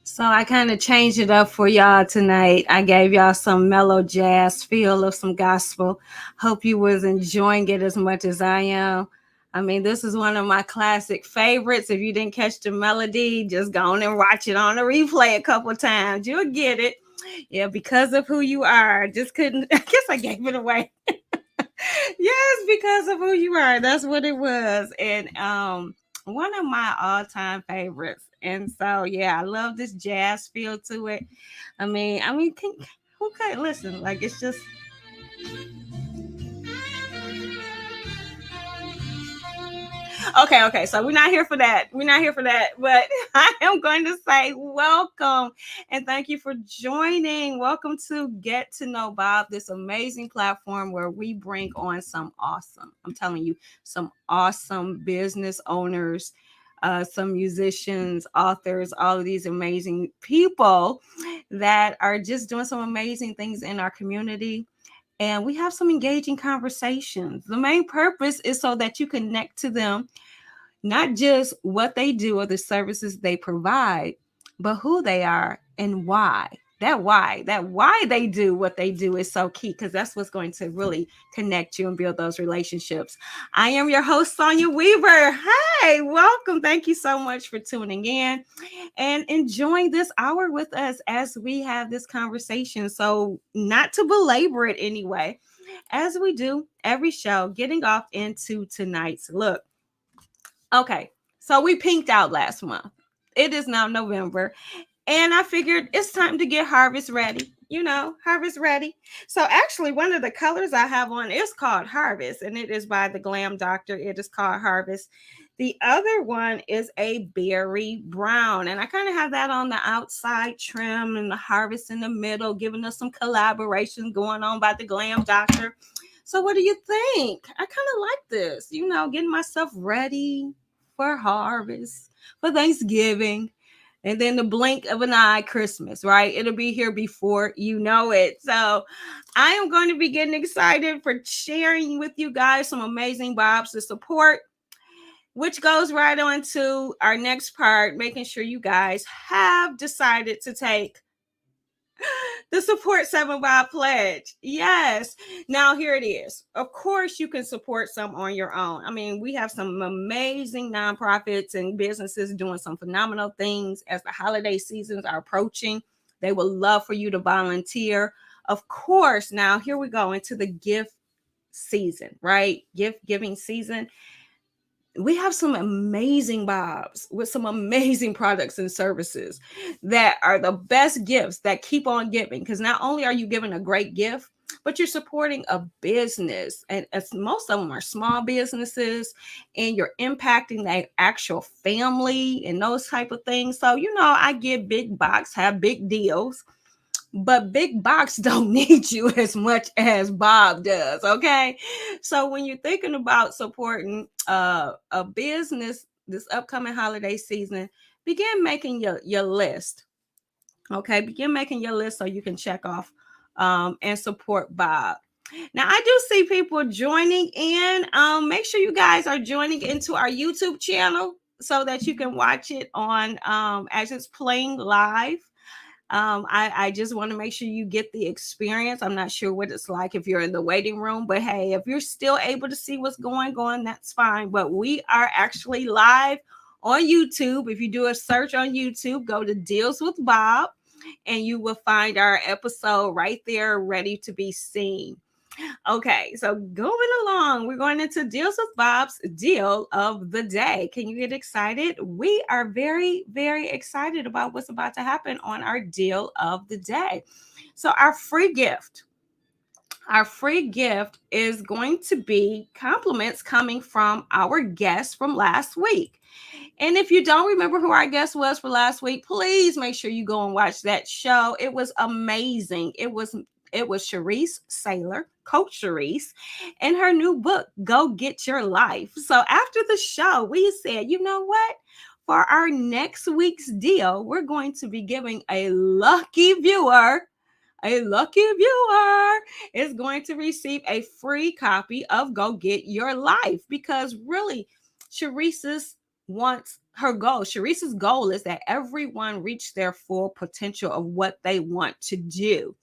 So I kind of changed it up for y'all tonight. I gave y'all some mellow jazz feel of some gospel. Hope you was enjoying it as much as I am. I mean, this is one of my classic favorites. If you didn't catch the melody, just go on and watch it on a replay a couple times. You'll get it. Yeah, because of who you are. Just couldn't. I guess I gave it away. Yes, because of who you are. That's what it was. And one of my all-time favorites. And so yeah, I love this jazz feel to it. I mean, who could listen? Like it's just okay. So we're not here for that. We're not here for that. But I am going to say welcome and thank you for joining. Welcome to Get to Know Bob, this amazing platform where we bring on some awesome, I'm telling you, some awesome business owners, some musicians, authors, all of these amazing people that are just doing some amazing things in our community. And we have some engaging conversations. The main purpose is so that you connect to them, not just what they do or the services they provide, but who they are and why. That why they do what they do is so key because that's what's going to really connect you and build those relationships. I am your host, Sonia Weaver. Hey, welcome. Thank you so much for tuning in and enjoying this hour with us as we have this conversation. So, not to belabor it anyway, as we do every show, getting off into tonight's look. Okay, so we pinked out last month. It is now November, and I figured it's time to get harvest ready. Harvest ready. So actually, one of the colors I have on is called Harvest, and it is by the Glam Doctor. It is called Harvest. The other one is a berry brown, and I kind of have that on the outside trim and the harvest in the middle, giving us some collaboration going on by the Glam Doctor. So what do you think? I kind of like this, getting myself ready for harvest, for Thanksgiving, and then the blink of an eye, Christmas, right? It'll be here before you know it. So I am going to be getting excited for sharing with you guys some amazing bobs to support, which goes right on to our next part, making sure you guys have decided to take the Support 7 Bob Pledge. Yes. Now, here it is. Of course, you can support some on your own. I mean, we have some amazing nonprofits and businesses doing some phenomenal things as the holiday seasons are approaching. They would love for you to volunteer. Of course, now here we go into the gift season, right? Gift giving season. We have some amazing bobs with some amazing products and services that are the best gifts that keep on giving, because not only are you giving a great gift, but you're supporting a business, and as most of them are small businesses, and you're impacting the actual family and those type of things. So I get big box have big deals, but big box don't need you as much as Bob does. Okay. So when you're thinking about supporting a business this upcoming holiday season, begin making your list. Okay. Begin making your list so you can check off and support Bob. Now, I do see people joining in. Make sure you guys are joining into our YouTube channel so that you can watch it on as it's playing live. I just want to make sure you get the experience. I'm not sure what it's like if you're in the waiting room, but hey, if you're still able to see what's going on, that's fine. But we are actually live on YouTube. If you do a search on YouTube, go to Deals with Bob, and you will find our episode right there ready to be seen. Okay, so going along, we're going into Deals with Bob's deal of the day. Can you get excited? We are very, very excited about what's about to happen on our deal of the day. So, our free gift is going to be compliments coming from our guest from last week. And if you don't remember who our guest was for last week, please make sure you go and watch that show. It was amazing. It was Sharice Saylor, Coach Sharice, and her new book, Go Get Your Life. So after the show, we said, you know what? For our next week's deal, we're going to be giving a lucky viewer is going to receive a free copy of Go Get Your Life, because really, Sharice's wants her goal, Sharice's goal is that everyone reach their full potential of what they want to do.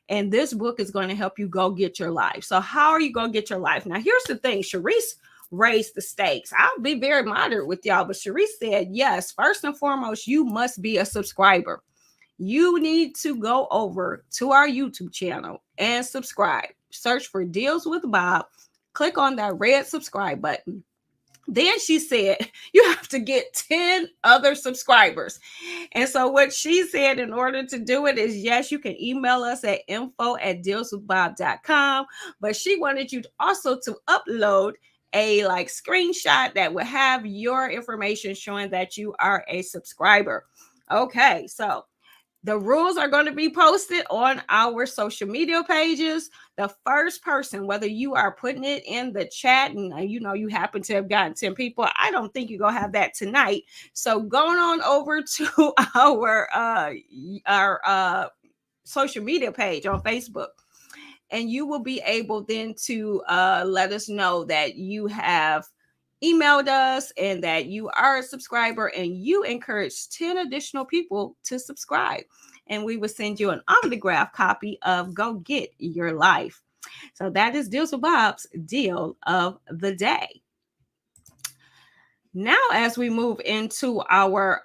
And this book is going to help you go get your life. So how are you going to get your life? Now, here's the thing. Sharice raised the stakes. I'll be very moderate with y'all, but Sharice said, yes, first and foremost, you must be a subscriber. You need to go over to our YouTube channel and subscribe. Search for Deals with Bob. Click on that red subscribe button. Then she said, you have to get 10 other subscribers. And so what she said in order to do it is, yes, you can email us at info@dealswithbob.com. But she wanted you to also to upload a screenshot that would have your information showing that you are a subscriber. Okay, so the rules are going to be posted on our social media pages. The first person, whether you are putting it in the chat and you happen to have gotten 10 people, I don't think you're going to have that tonight. So going on over to our social media page on Facebook, and you will be able then to let us know that you have emailed us and that you are a subscriber, and you encourage 10 additional people to subscribe, and we will send you an autographed copy of Go Get Your Life. So that is Deals with Bob's deal of the day. Now, as we move into our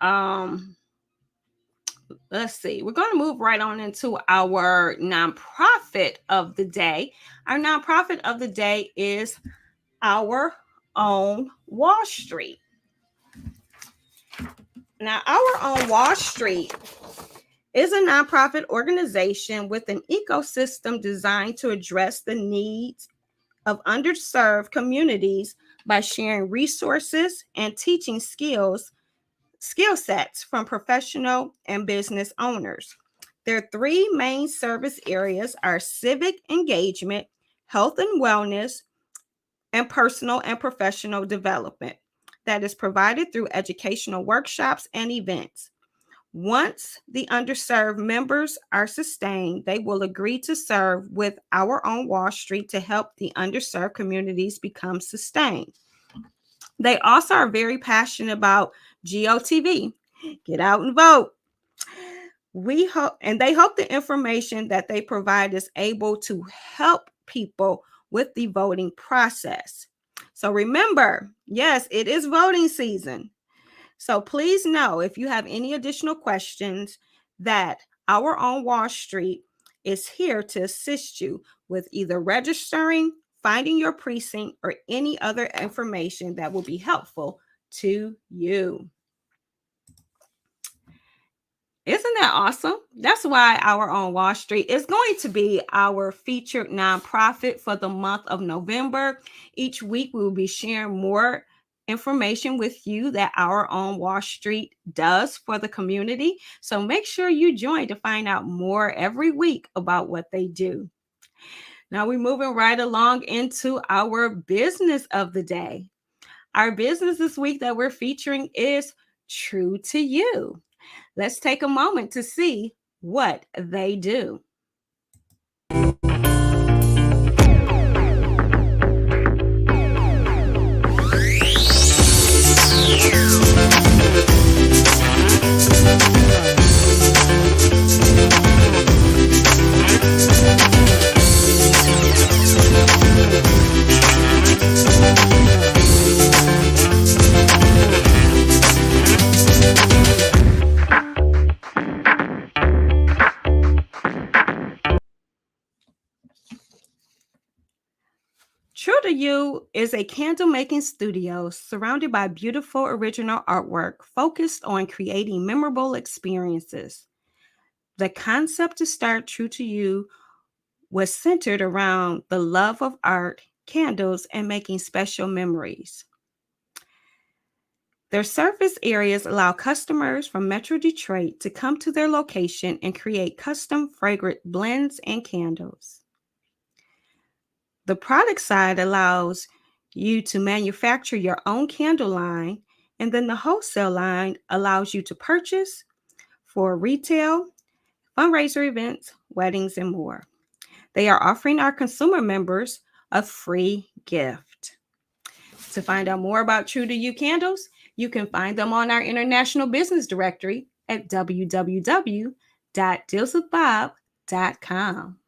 let's see, we're going to move right on into our nonprofit of the day. Our nonprofit of the day is Our Own Wall Street. Now, Our Own Wall Street is a nonprofit organization with an ecosystem designed to address the needs of underserved communities by sharing resources and teaching skill sets from professional and business owners. Their three main service areas are civic engagement, health and wellness, and personal and professional development that is provided through educational workshops and events. Once the underserved members are sustained, they will agree to serve with Our Own Wall Street to help the underserved communities become sustained. They also are very passionate about GOTV. Get out and vote. They hope the information that they provide is able to help people with the voting process. So remember, yes, it is voting season. So please know, if you have any additional questions, that Our Own Wall Street is here to assist you with either registering, finding your precinct, or any other information that will be helpful to you. Isn't that awesome? That's why Our Own Wall Street is going to be our featured nonprofit for the month of November. Each week, we will be sharing more information with you that Our Own Wall Street does for the community. So make sure you join to find out more every week about what they do. Now we're moving right along into our business of the day. Our business this week that we're featuring is True to You. Let's take a moment to see what they do. True to You is a candle making studio surrounded by beautiful original artwork focused on creating memorable experiences. The concept to start True to You was centered around the love of art, candles, and making special memories. Their surface areas allow customers from Metro Detroit to come to their location and create custom fragrant blends and candles. The product side allows you to manufacture your own candle line, and then the wholesale line allows you to purchase for retail, fundraiser events, weddings, and more. They are offering our consumer members a free gift. To find out more about True to You candles, You can find them on our international business directory at www.dealswithbob.com.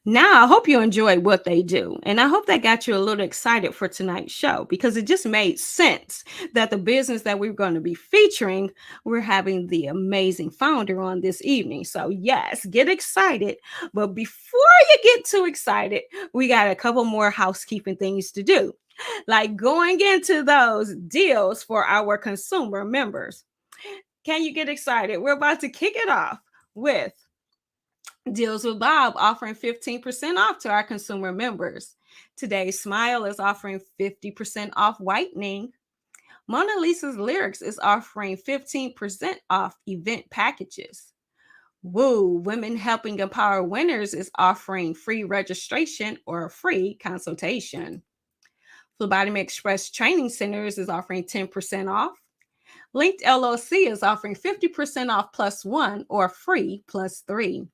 Now, I hope you enjoyed what they do, and I hope that got you a little excited for tonight's show because it just made sense that the business that we're going to be featuring, we're having the amazing founder on this evening. So, yes, get excited. But before you get too excited, we got a couple more housekeeping things to do, like going into those deals for our consumer members. Can you get excited? We're about to kick it off with Deals with Bob offering 15% off to our consumer members. Today's Smile is offering 50% off whitening. Mona Lisa's Lyrics is offering 15% off event packages. Woo, Women Helping Empower Winners is offering free registration or a free consultation. Phlebotomy Express Training Centers is offering 10% off. Linked LLC is offering 50% off plus one or free plus three.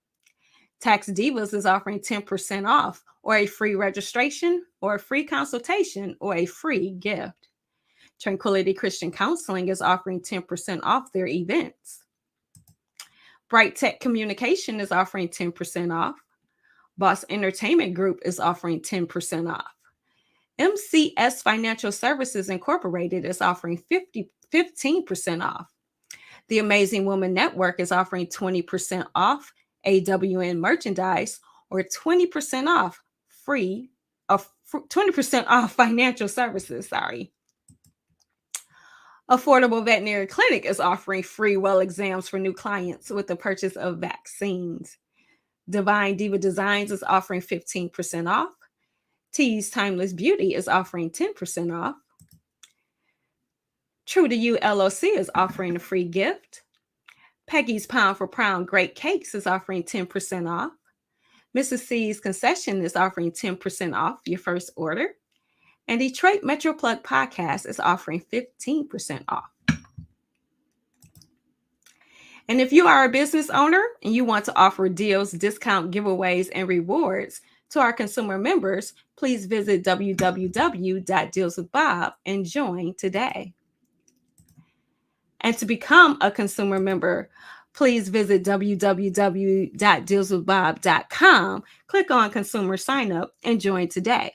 Tax Divas is offering 10% off or a free registration or a free consultation or a free gift. Tranquility Christian Counseling is offering 10% off their events. Bright Tech Communication is offering 10% off. Boss Entertainment Group is offering 10% off. MCS Financial Services Incorporated is offering 15% off. The Amazing Woman Network is offering 20% off AWN merchandise or 20% off 20% off financial services, Affordable Veterinary Clinic is offering free well exams for new clients with the purchase of vaccines. Divine Diva Designs is offering 15% off. Tea's Timeless Beauty is offering 10% off. True to You LLC is offering a free gift. Peggy's Pound for Pound Great Cakes is offering 10% off. Mrs. C's Concession is offering 10% off your first order. And Detroit Metro Plug Podcast is offering 15% off. And if you are a business owner and you want to offer deals, discount giveaways, and rewards to our consumer members, please visit www.dealswithbob and join today. And to become a consumer member, please visit www.dealswithbob.com, click on consumer sign up, and join today.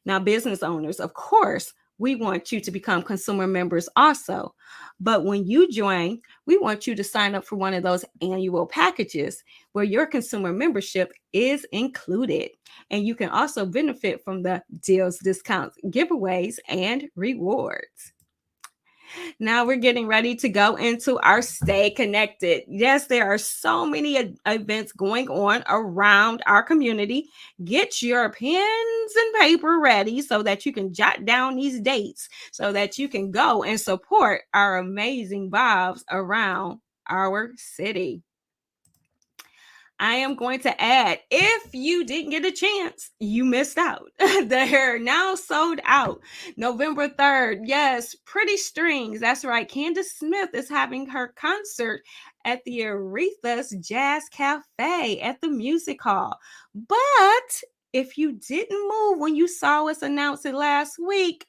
Now, business owners, of course, we want you to become consumer members also. But when you join, we want you to sign up for one of those annual packages where your consumer membership is included. And you can also benefit from the deals, discounts, giveaways, and rewards. Now we're getting ready to go into our Stay Connected. Yes, there are so many events going on around our community. Get your pens and paper ready so that you can jot down these dates so that you can go and support our amazing Bobs around our city. I am going to add, if you didn't get a chance, you missed out. They're now sold out. November 3rd, yes, Pretty Strings. That's right. Candace Smith is having her concert at the Aretha's Jazz Cafe at the Music Hall. But if you didn't move when you saw us announce it last week,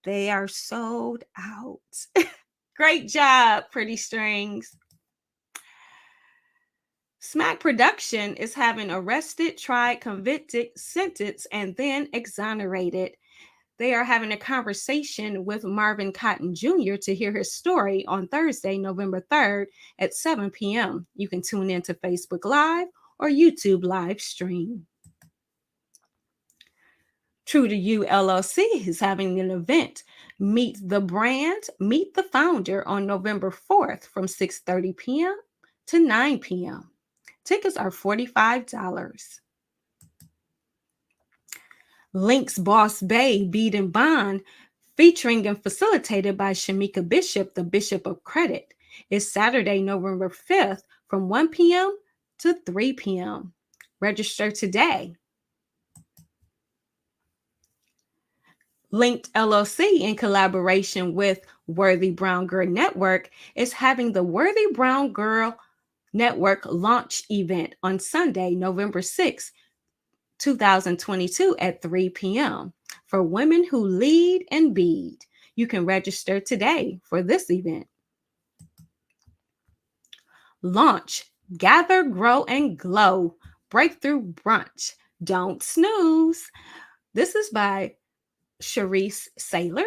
they are sold out. Great job, Pretty Strings. Smack Production is having arrested, tried, convicted, sentenced, and then exonerated. They are having a conversation with Marvin Cotton Jr. to hear his story on Thursday, November 3rd at 7 p.m. You can tune in to Facebook Live or YouTube live stream. True to You LLC is having an event, Meet the Brand, Meet the Founder, on November 4th from 6:30 p.m. to 9 p.m. Tickets are $45. Link's Boss Bay Beat and Bond, featuring and facilitated by Shamika Bishop, the Bishop of Credit, is Saturday, November 5th from 1 p.m. to 3 p.m. Register today. Linked LLC, in collaboration with Worthy Brown Girl Network, is having the Worthy Brown Girl Network launch event on Sunday, November 6th, 2022 at 3 p.m. for women who lead and bead. You can register today for this event. Launch, gather, grow, and glow. Breakthrough brunch. Don't snooze. This is by Sharice Saylor,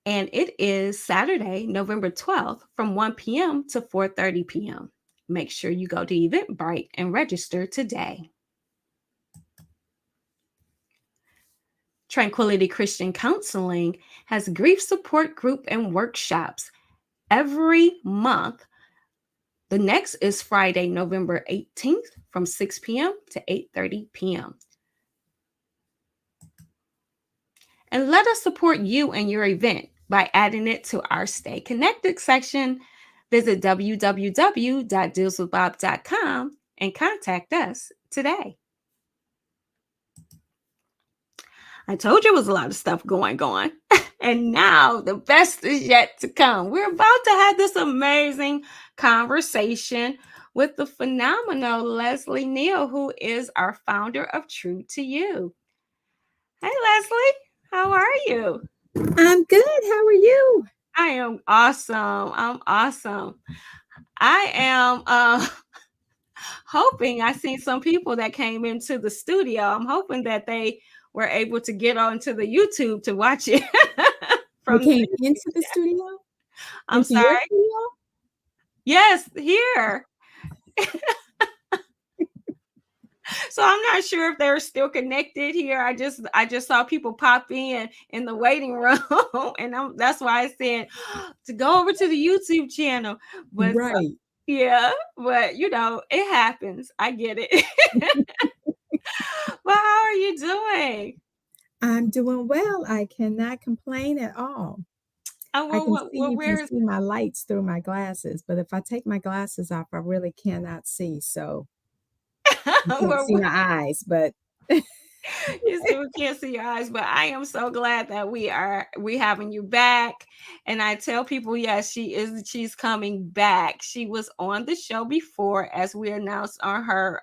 and it is Saturday, November 12th from 1 p.m. to 4:30 p.m. Make sure you go to Eventbrite and register today. Tranquility Christian Counseling has grief support group and workshops every month. The next is Friday, November 18th from 6 p.m. to 8:30 p.m. And let us support you and your event by adding it to our Stay Connected section. Visit www.dealswithbob.com and contact us today. I told you it was a lot of stuff going on. And now the best is yet to come. We're about to have this amazing conversation with the phenomenal Leslie Neal, who is our founder of True to You. Hey, Leslie, how are you? I'm good. How are you? I am awesome. I'm awesome. I am hoping I seen some people that came into the studio. I'm hoping that they were able to get onto the YouTube to watch it They from the came YouTube into the chat. studio? I'm Into your sorry. studio? Yes, here. So I'm not sure if they're still connected here. I just saw people pop in the waiting room, and that's why I said to go over to the YouTube channel. But Right. yeah, but it happens. I get it. Well, how are you doing? I'm doing well. I cannot complain at all. Oh, I well, can see you can where is see my lights through my glasses, but if I take my glasses off, I really cannot see. So you can't well, see my eyes, but you still can't see your eyes, but I am so glad that we having you back. And I tell people, yes, she's coming back. She was on the show before, as we announced on her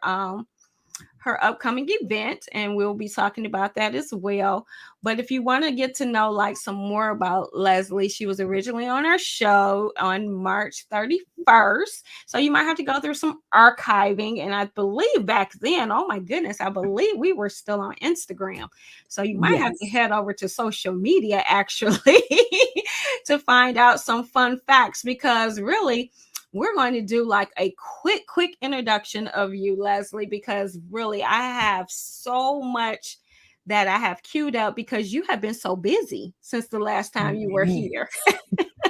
upcoming event, and we'll be talking about that as well. But if you want to get to know like some more about Leslie, she was originally on our show on March 31st. So you might have to go through some archiving. And I believe back then, oh my goodness, I believe we were still on Instagram. So you might have to yes. head over to social media actually to find out some fun facts, because really we're going to do like a quick introduction of you, Leslie, because really I have so much that I have queued up because you have been so busy since the last time you were Man. here.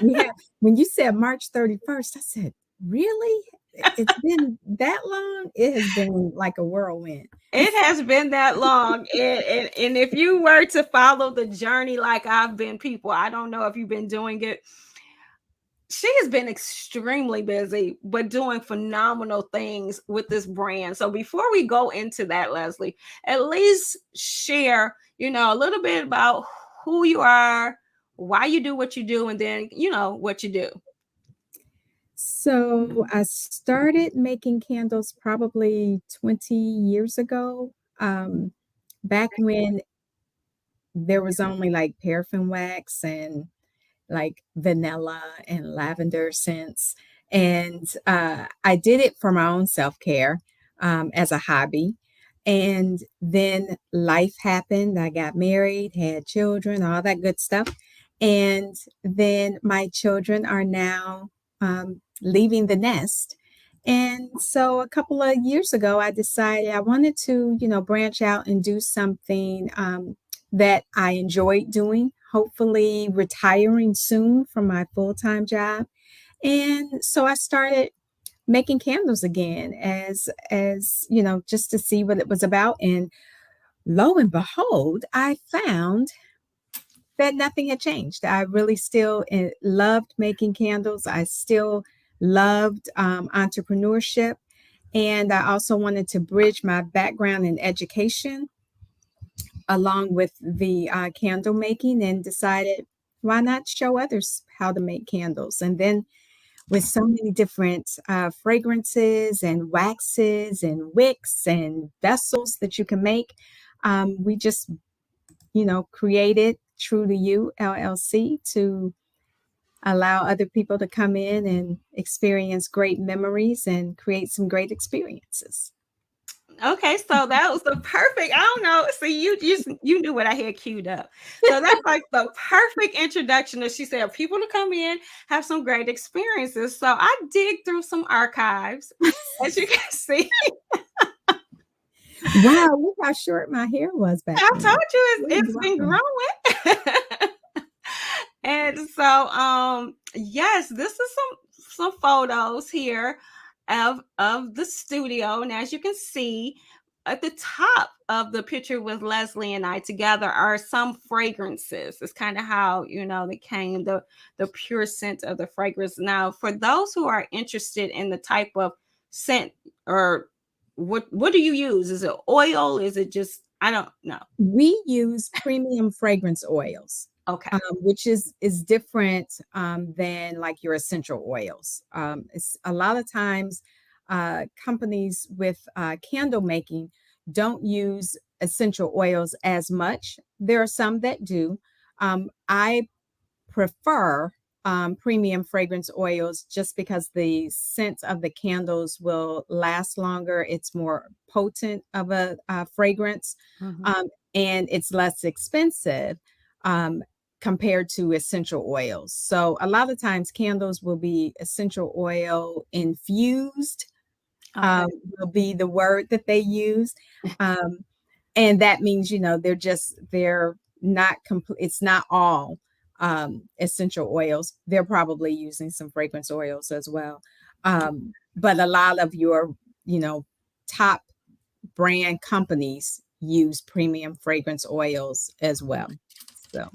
Yeah. When you said March 31st, I said, really? It's been that long? It has been like a whirlwind. It has been that long. And if you were to follow the journey like I've been, people, I don't know if you've been doing it. She has been extremely busy, but doing phenomenal things with this brand. So before we go into that, Leslie, at least share, a little bit about who you are, why you do what you do, and then, what you do. So I started making candles probably 20 years ago, back when there was only like paraffin wax and like vanilla and lavender scents. And I did it for my own self care as a hobby. And then life happened. I got married, had children, all that good stuff. And then my children are now leaving the nest. And so a couple of years ago, I decided I wanted to, branch out and do something that I enjoyed doing, hopefully retiring soon from my full-time job. And so I started making candles again as just to see what it was about. And lo and behold, I found that nothing had changed. I really still loved making candles. I still loved entrepreneurship. And I also wanted to bridge my background in education along with the candle making, and decided why not show others how to make candles. And then with so many different fragrances and waxes and wicks and vessels that you can make, we just created True to You LLC to allow other people to come in and experience great memories and create some great experiences. Okay, so that was the perfect. I don't know. See, you knew what I had queued up. So that's like the perfect introduction. That she said, people to come in, have some great experiences. So I dig through some archives, as you can see. Wow, look how short my hair was back I told then. you Really it's been growing. growing. And so yes, this is some photos here of the studio. And as you can see, at the top of the picture with Leslie and I together are some fragrances. It's kind of how, they came, the pure scent of the fragrance. Now, for those who are interested in the type of scent, or what do you use? Is it oil? Is it just, I don't know. We use premium fragrance oils, Okay. which is different than like your essential oils. It's a lot of times companies with candle making don't use essential oils as much. There are some that do. I prefer premium fragrance oils just because the scent of the candles will last longer. It's more potent of a fragrance, Mhm. um, and it's less expensive um, compared to essential oils. So a lot of times candles will be essential oil infused, Okay. will be the word that they use. Um, and that means, they're not complete. It's not all essential oils. They're probably using some fragrance oils as well. But a lot of your, top brand companies use premium fragrance oils as well. So,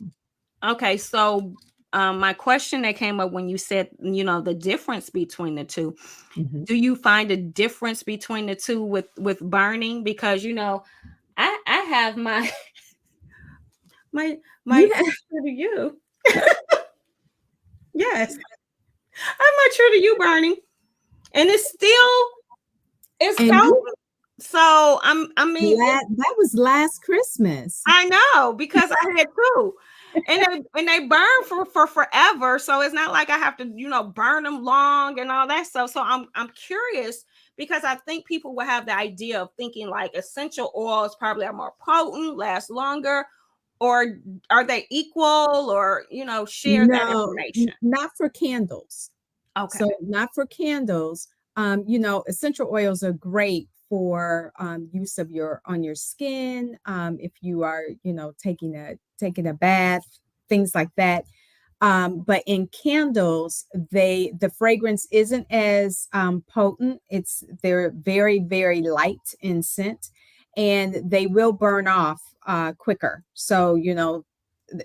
Okay, so my question that came up when you said, the difference between the two. mhm. Do you find a difference between the two with burning? Because I have my my You have, true to you. Yes, I have my true to you burning, and it's and so you I mean, that was last Christmas. I know because I had two. And they burn for forever. So it's not like I have to, burn them long and all that stuff. So I'm curious because I think people will have the idea of thinking like essential oils probably are more potent, last longer, or are they equal, or share that No, information. not for candles. Okay. So not for candles. Essential oils are great for use of your on your skin. If you are, taking a bath, things like that. But in candles, the fragrance isn't as potent. They're very, very light in scent, and they will burn off quicker. So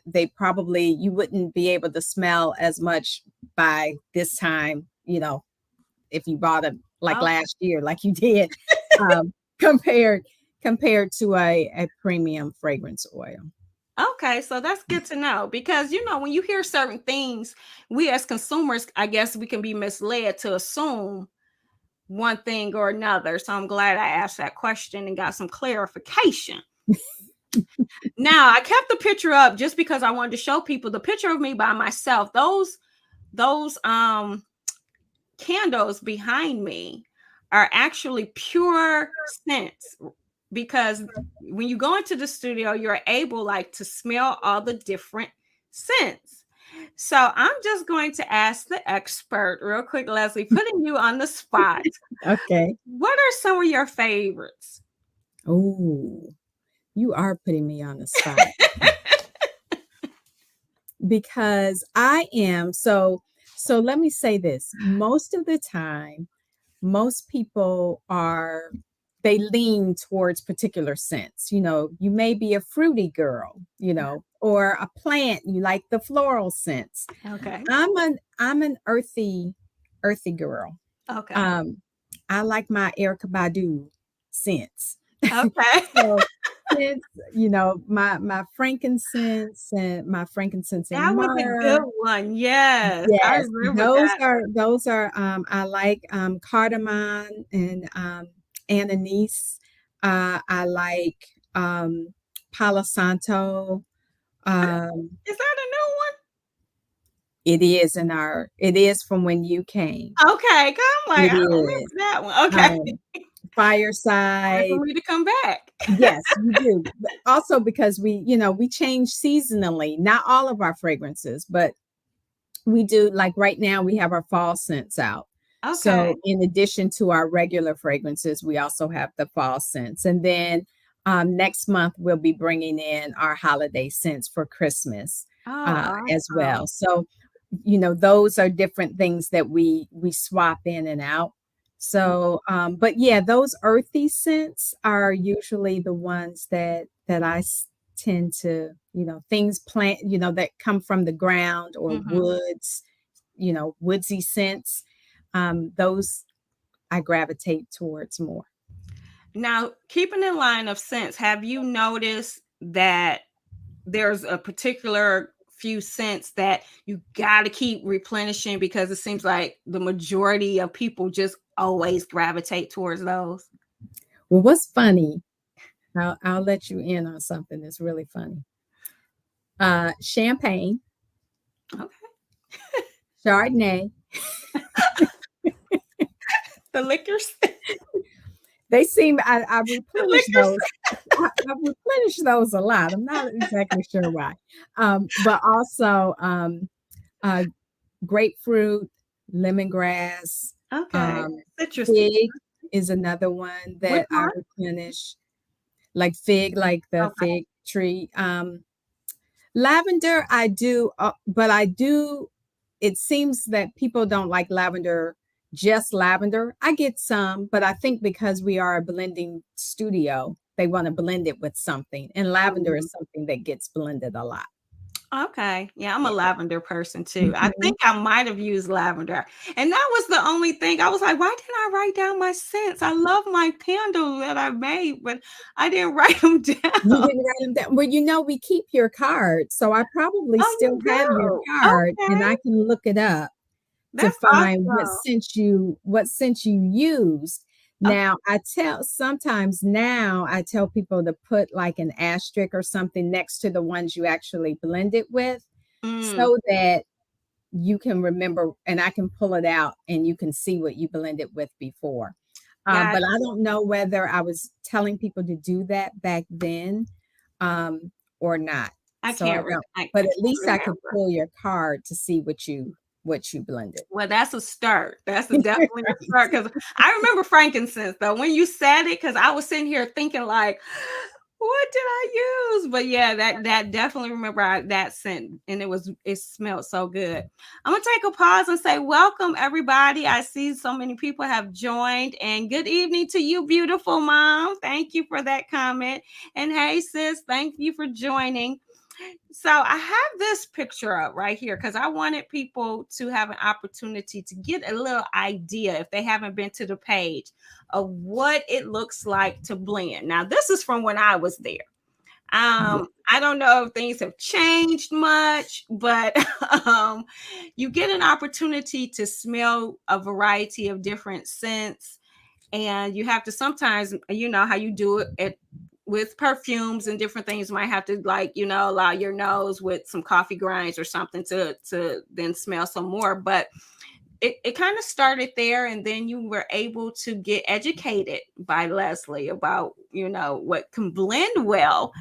they probably you wouldn't be able to smell as much by this time. If you bought them like Oh, last year, like you did, um, compared compared to a premium fragrance oil. okay. So that's good to know because when you hear certain things, we as consumers, I guess we can be misled to assume one thing or another. So I'm glad I asked that question and got some clarification. Now, I kept the picture up just because I wanted to show people the picture of me by myself. Those candles behind me are actually pure scents because when you go into the studio, you're able like to smell all the different scents. So I'm just going to ask the expert real quick, Leslie, putting you on the spot. Okay. What are some of your favorites? Oh, you are putting me on the spot because I am so let me say this. Most of the time, most people they lean towards particular scents. You may be a fruity girl, or a plant, you like the floral scents. Okay. I'm an earthy girl. Okay. Um, I like my Erica Badu scents. Okay. So scents, my frankincense and That was a good myrrh. one. Yes, I Yes, remember those that. are those are I like cardamom and anise. I like Palo Santo. Um, Is that a new it is from when you came. one? Okay, 'cause I'm like, It I don't remember is. that one. Okay. Um, Time for Fireside. me to come back. Yes, you do. But also because we change seasonally, not all of our fragrances, but we do, like right now we have our fall scents out. Okay. So in addition to our regular fragrances, we also have the fall scents. And then next month we'll be bringing in our holiday scents for Christmas Oh, as awesome. well. So those are different things that we swap in and out. So but yeah, those earthy scents are usually the ones that tend to, things plant, that come from the ground or Mhm. woods, woodsy scents. Those I gravitate towards more. Now, keeping in line of scents, have you noticed that there's a particular few scents that you got to keep replenishing because it seems like the majority of people just always gravitate towards those? Well, what's funny, I'll let you in on something that's really funny. Champagne, Okay. Chardonnay, The liquor scent. they seem I The replenish liquor those. scent. I replenish those a lot. I'm not exactly sure why. But also uh, grapefruit, lemongrass, Okay. um, Citrusy. fig is another one Which that I one? replenish, like fig, like the Okay. fig tree. Lavender, I do, but I do. It seems that people don't like lavender, just lavender. I get some, but I think because we are a blending studio, they want to blend it with something. And lavender Mhm. is something that gets blended a lot. Okay. Yeah, I'm a Yeah. lavender person too. I Mhm. think I might have used lavender. And that was the only thing I was like, why didn't I write down my scents? I love my candle that I made, but I didn't write them You down. didn't write them down. Well, we keep your card, so I probably Oh, still you have your do? card, and Okay. I can look it up to That's find awesome. what scent you used. Okay. Now, I tell people to put like an asterisk or something next to the ones you actually blend it with Mm, so that you can remember and I can pull it out and you can see what you blended with before. got But I you. don't know whether I was telling people to do that back then or not. So I don't, but I at can't least I could remember. pull your card to see what you blended. Well, that's a start. That's definitely a start Right. because I remember frankincense though. When you said it, because I was sitting here thinking like, what did I use? But yeah, that definitely remember that scent, and it smelled so good. I'm gonna take a pause and say welcome everybody. I see so many people have joined, and good evening to you, beautiful mom. Thank you for that comment. And hey sis, thank you for joining. So I have this picture up right here because I wanted people to have an opportunity to get a little idea if they haven't been to the page of what it looks like to blend. Now, this is from when I was there. Yeah. I don't know if things have changed much, but you get an opportunity to smell a variety of different scents, and you have to sometimes, you know how you do it with perfumes and different things, you might have to, like, allow your nose with some coffee grinds or something to then smell some more. But it kind of started there, and then you were able to get educated by Leslie about what can blend well,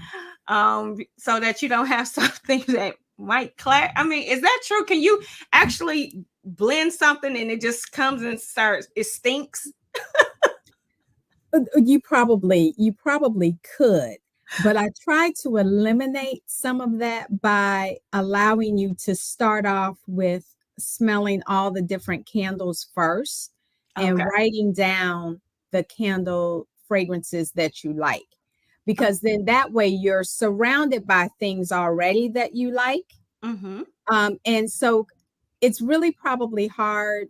so that you don't have something that might clash. I mean, is that true? Can you actually blend something and it just comes and starts, it stinks? You probably could, but I try to eliminate some of that by allowing you to start off with smelling all the different candles first Okay. and writing down the candle fragrances that you like. Because then that way you're surrounded by things already that you like. Mm-hmm. And so it's really probably hard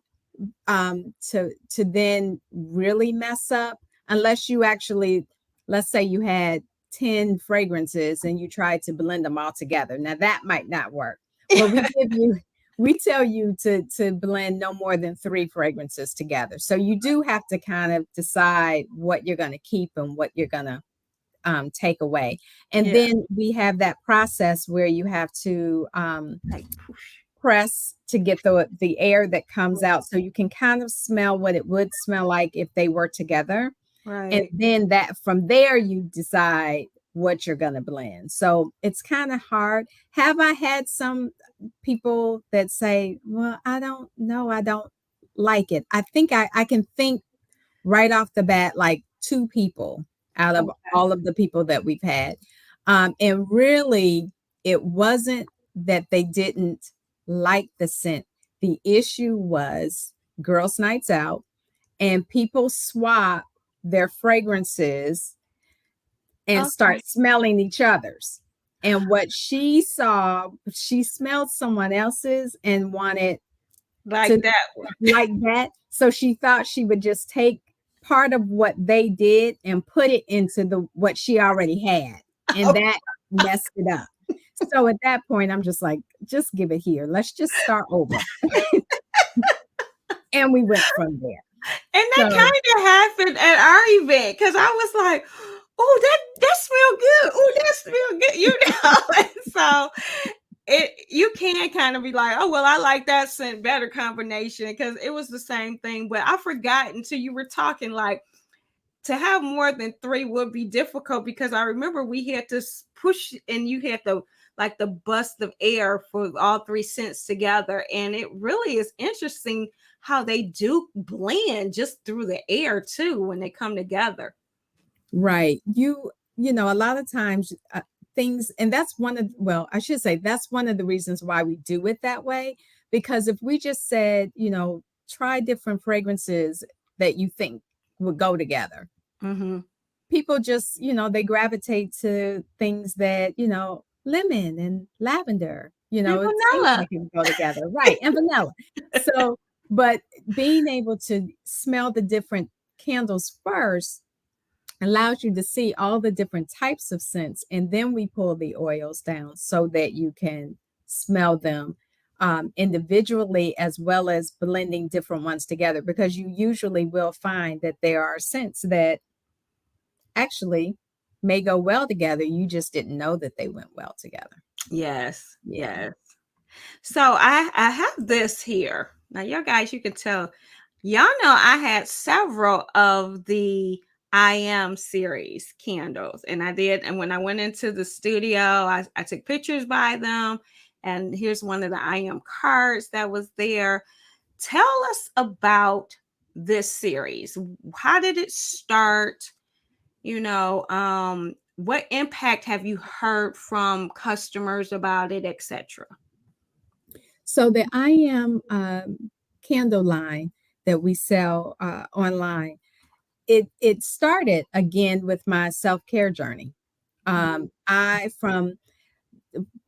to then really mess up unless you actually, let's say you had 10 fragrances and you tried to blend them all together. Now that might not work, but we tell you to blend no more than 3 fragrances together. So you do have to kind of decide what you're going to keep and what you're going to take away. And Yeah. then we have that process where you have to Like poosh. press to get the air that comes out, so you can kind of smell what it would smell like if they were together. And Right. then that from there you decide what you're going to blend. So it's kind of hard. Have I had some people that say, well, I don't know, I don't like it? I think I can think right off the bat like two people out of Okay. all of the people that we've had. And really, it wasn't that they didn't like the scent. The issue was girls' nights out, and people swap their fragrances and Okay. start smelling each other's. And what she saw, she smelled someone else's and wanted to Like that one. like that. So she thought she would just take part of what they did and put it into the what she already had. And that messed it up. So at that point, I'm just like, just give it here. Let's just start over. And we went from there. And that So kind of happened at our event because I was like, "Oh, that smell good. Oh, that smell good." And so you can kind of be like, "Oh, well, I like that scent better combination," because it was the same thing. But I forgot until you were talking like to have more than three would be difficult because I remember we had to push and you had to like the bust of air for all three scents together. And it really is interesting how they do blend just through the air too when they come together. right. You know, a lot of times things, and that's one of, well, I should say that's one of the reasons why we do it that way. Because if we just said, you know, try different fragrances that you think would go together, Mm-hmm. people just, you know, they gravitate to things that, you know, lemon and lavender, you And know, it seems vanilla. like it would go together. Right. And vanilla. So, but being able to smell the different candles first allows you to see all the different types of scents. And then we pull the oils down so that you can smell them individually as well as blending different ones together, because you usually will find that there are scents that actually may go well together. You just didn't know that they went well together. Yes. Yeah. Yes. So I have this here. Now, you guys, you can tell, y'all know I had several of the I Am series candles, and I did. And when I went into the studio, I took pictures by them. And here's one of the I Am cards that was there. Tell us about this series. How did it start? What impact have you heard from customers about it, etc.? So the I Am candle line that we sell online, it started again with my self care journey. I from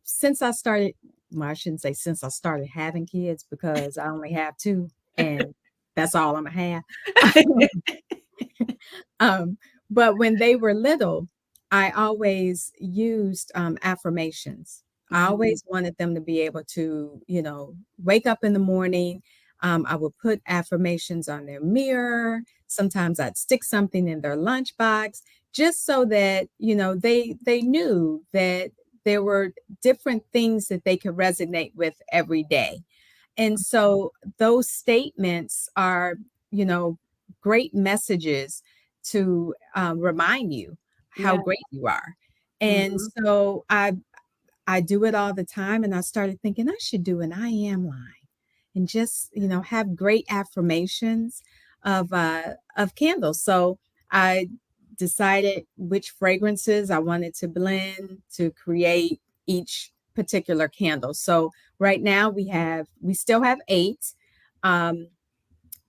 since I started, well, I shouldn't say since I started having kids because I only have two, and that's all I'm gonna have. Um, but when they were little, I always used affirmations. I Mhm. always wanted them to be able to, you know, wake up in the morning. I would put affirmations on their mirror. Sometimes I'd stick something in their lunchbox just so that, you know, they knew that there were different things that they could resonate with every day. And so those statements are, you know, great messages to remind you how Yeah. great you are. And Mhm. so I do it all the time, and I started thinking I should do an I am line and just, you know, have great affirmations of candles. So I decided which fragrances I wanted to blend to create each particular candle. So right now we still have eight. Um,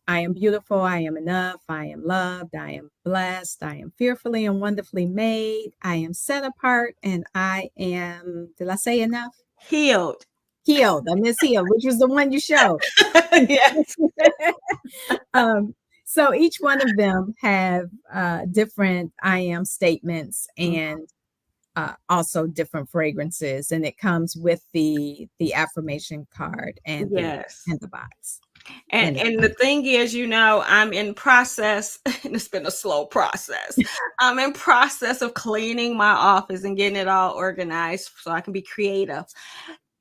I am beautiful, I am enough, I am loved, I am blessed, I am fearfully and wonderfully made, I am set apart, and I am, did I say enough? Healed. Healed. I miss healed, which was the one you showed. Yes. um, so each one of them have different I am statements Mm. and also different fragrances, and it comes with the affirmation card Yes. and the box. And you know. and the thing is, I'm in process, and it's been a slow process. I'm in process of cleaning my office and getting it all organized so I can be creative.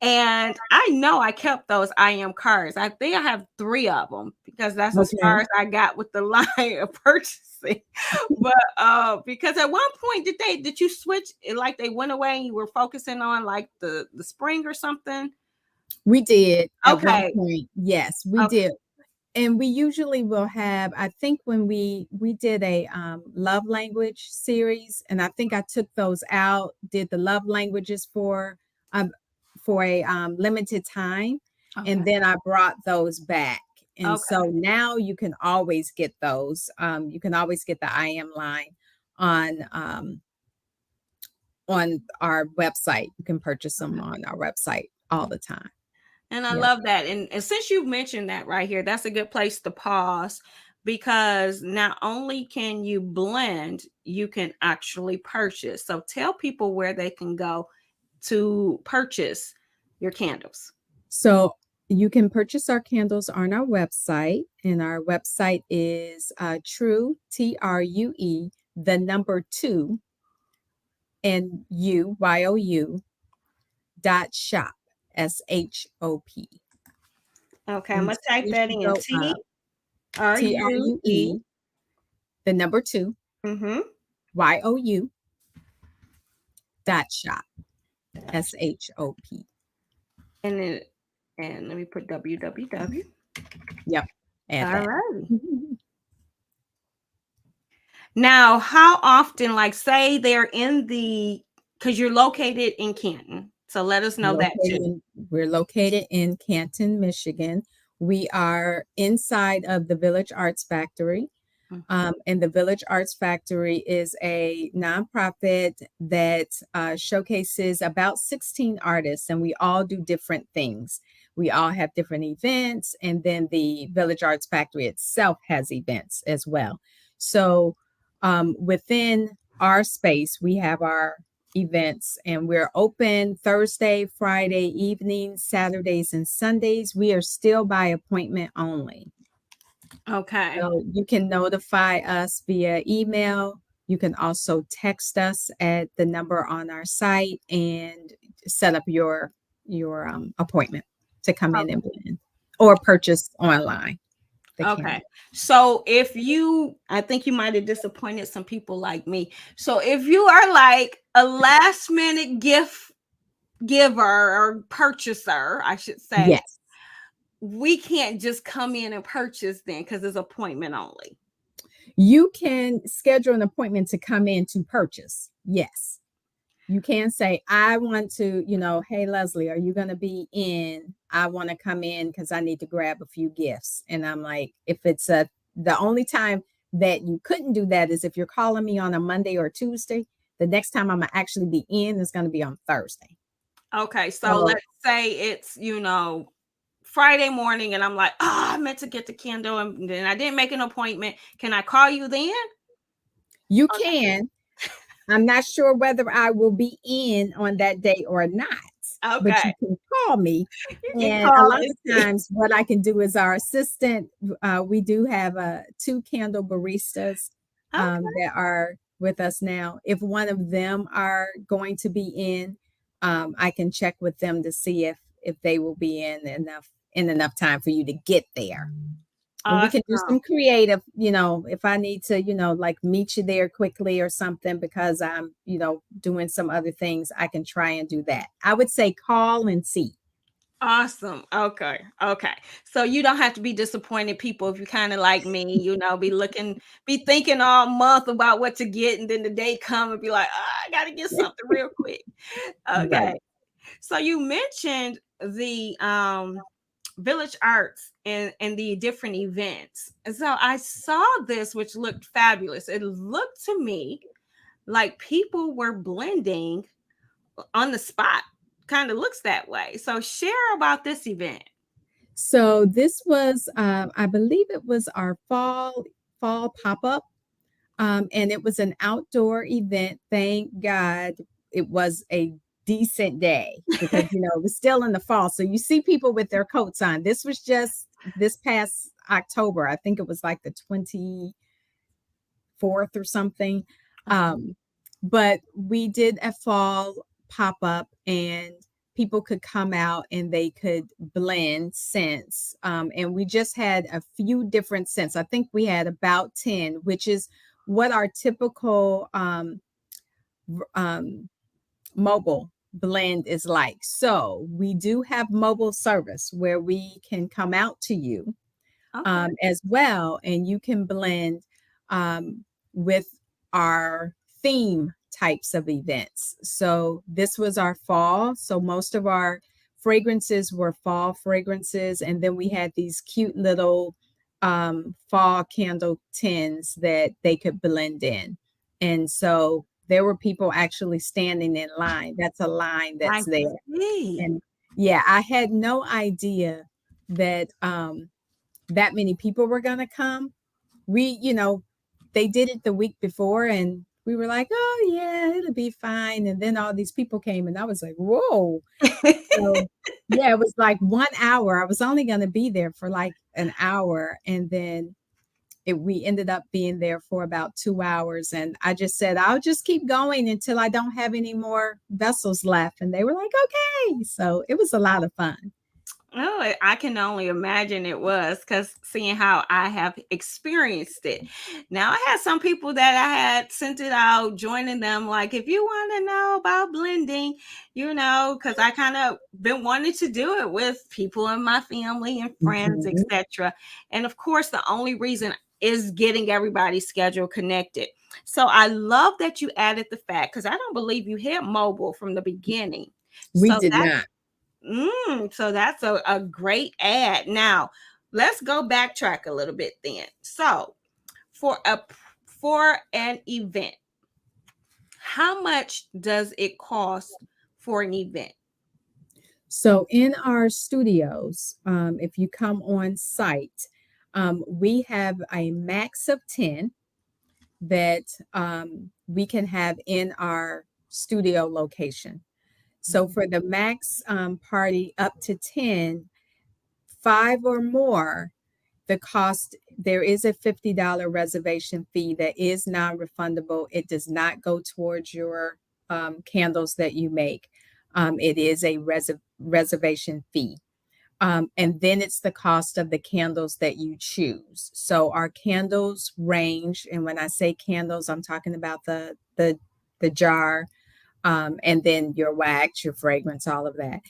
And I know I kept those I am cards. I think I have 3 of them because that's as Okay. far as I got with the line of purchasing. But because at one point did you switch it, like they went away and you were focusing on like the spring or something? We did at one Okay. point. Yes, we Okay. did. And we usually will have, I think when we did a love language series, and I think I took those out, did the love languages um for a limited time, and Okay. then I brought those back. And Okay. so now you can always get those. You can always get the I am line on on our website. You can purchase them Okay. on our website all the time. And I Yep. love that. And since you mentioned that right here, that's a good place to pause because not only can you blend, you can actually purchase. So tell people where they can go to purchase your candles. So you can purchase our candles on our website, and our website is True, TRUE, the number two, and YOU dot shop, SHOP. Okay, I'm And gonna as type soon as that you in. go T up, R U E. TRUE, the number two, Mm-hmm. YOU dot shop, SHOP. And then and let me put www. Yep, add All that. right. Now, how often, like, say they're in because you're located in Canton. So let us know that Located too. in, we're located in Canton, Michigan. We are inside of the Village Arts Factory. And the Village Arts Factory is a nonprofit that showcases about 16 artists, and we all do different things. We all have different events, and then the Village Arts Factory itself has events as well. So within our space, we have our events, and we're open Thursday, Friday evenings, Saturdays, and Sundays. We are still by appointment only. Okay. So you can notify us via email. You can also text us at the number on our site and set up your appointment to come in and blend or purchase online the Okay. candle. So if you, I think you might have disappointed some people like me. So if you are like a last minute gift giver or purchaser, I should say, Yes. we can't just come in and purchase then because it's appointment only. You can schedule an appointment to come in to purchase. Yes. You can say, I want to, hey, Leslie, are you going to be in? I want to come in because I need to grab a few gifts. And I'm like, if it's the only time that you couldn't do that is if you're calling me on a Monday or Tuesday. The next time I'm going to actually be in is going to be on Thursday. Okay. So So let's say it's, Friday morning and I'm like, oh, I meant to get the candle and then I didn't make an appointment. Can I call you then? you can. I'm not sure whether I will be in on that day or not, but Okay. you can call me. You can And a call lot and of see. times, what I can do is our assistant, we do have two candle baristas Okay. that are with us now. If one of them are going to be in, I can check with them to see if they will be in enough time for you to get there. And we can do Awesome. some creative, if I need to, like meet you there quickly or something because I'm, doing some other things, I can try and do that. I would say call and see. Awesome. Okay. Okay. So you don't have to be disappointed, people, if you kind of like me, be thinking all month about what to get, and then the day come and be like, I gotta get something real quick. Okay. Right. So you mentioned the village arts and the different events. And so I saw this, which looked fabulous. It looked to me like people were blending on the spot. Kind of looks that way. So share about this event. So this was, I believe it was our fall pop up, and it was an outdoor event. Thank God it was a decent day because it was still in the fall. So you see people with their coats on. This was just this past October. I think it was like the 24th or something. Okay. Um, but we did a fall pop up, and people could come out and they could blend scents. And we just had a few different scents. I think we had about 10, which is what our typical um, mobile blend is like. So we do have mobile service where we can come out to you Okay. as well, and you can blend with our theme types of events. So this was our fall. So most of our fragrances were fall fragrances, and then we had these cute little fall candle tins that they could blend in. And so there were people actually standing in line. That's a line I that's there. see. And yeah, I had no idea that that many people were going to come. They did it the week before, and we were like, oh, yeah, it'll be fine. And then all these people came, and I was like, whoa. So, yeah, it was like 1 hour. I was only going to be there for like an hour. And then we ended up being there for about 2 hours. And I just said, I'll just keep going until I don't have any more vessels left. And they were like, okay. So it was a lot of fun. Oh, I can only imagine it was because seeing how I have experienced it. Now, I had some people that I had sent it out, joining them, like, if you want to know about blending, because I kind of been wanting to do it with people in my family and friends, Mhm. etc. And of course, the only reason is getting everybody's schedule connected. So I love that you added the fact because I don't believe you had mobile from the beginning. We So did that not. so that's a great ad. Now, let's go backtrack a little bit then. So, for a for an event, how much does it cost for an event? So in our studios, if you come on site, we have a max of 10 that we can have in our studio location. So Mhm. for the max party up to 10, five or more, the cost, there is a $50 reservation fee that is non-refundable. It does not go towards your candles that you make. It is a reservation fee. And then it's the cost of the candles that you choose. So our candles range, and when I say candles, I'm talking about the jar, and then your wax, your fragrance, all of that.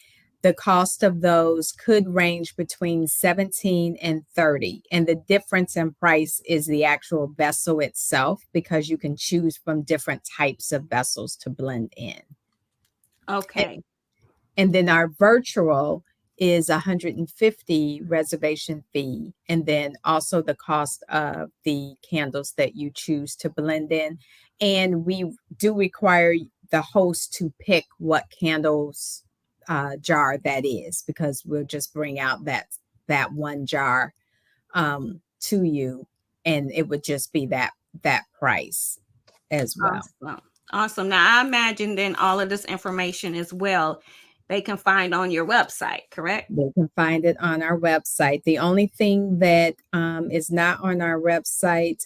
The cost of those could range between 17 and 30. And the difference in price is the actual vessel itself because you can choose from different types of vessels to blend in. Okay. And then our virtual is 150 reservation fee, and then also the cost of the candles that you choose to blend in. And we do require the host to pick what candles jar that is, because we'll just bring out that one jar to you, and it would just be that price as well. Awesome. Awesome. Now, I imagine then all of this information as well they can find on your website, correct? They can find it on our website. The only thing that is not on our website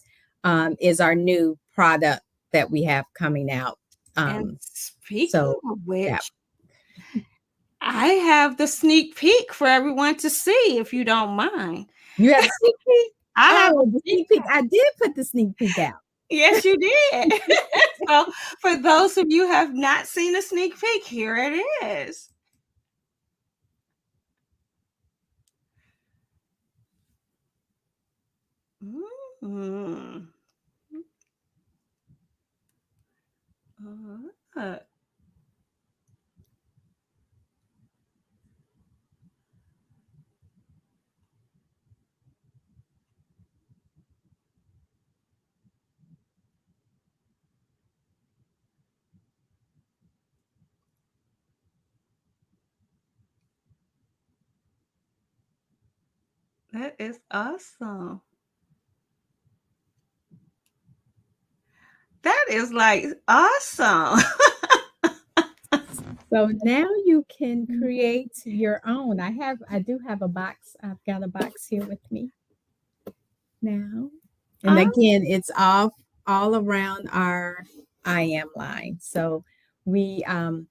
is our new product that we have coming out. And Um, speaking so, of yeah, which, I have the sneak peek for everyone to see if you don't mind. you have a sneak peek. I have a Oh, the sneak sneak peek! I did put the sneak peek out. Yes, you did. So, for those of you who have not seen a sneak peek, here it is. Mm. Uh, that is awesome. That is like awesome. So now you can create your own. I do have a box. I've got a box here with me now. And Oh, again, it's all around our I am line. So we um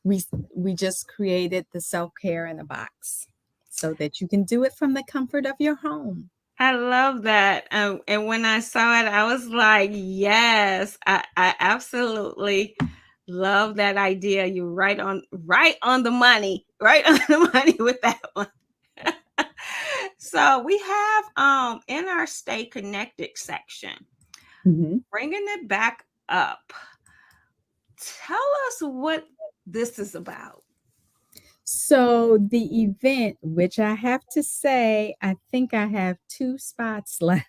we we just created the self-care in a box so that you can do it from the comfort of your home. I love that. And when I saw it, I was like, yes, I absolutely love that idea. You're right on the money, right on the money with that one. So we have in our stay connected section, Mhm. bringing it back up. Tell us what this is about. So the event, which I have to say, I think I have two spots left.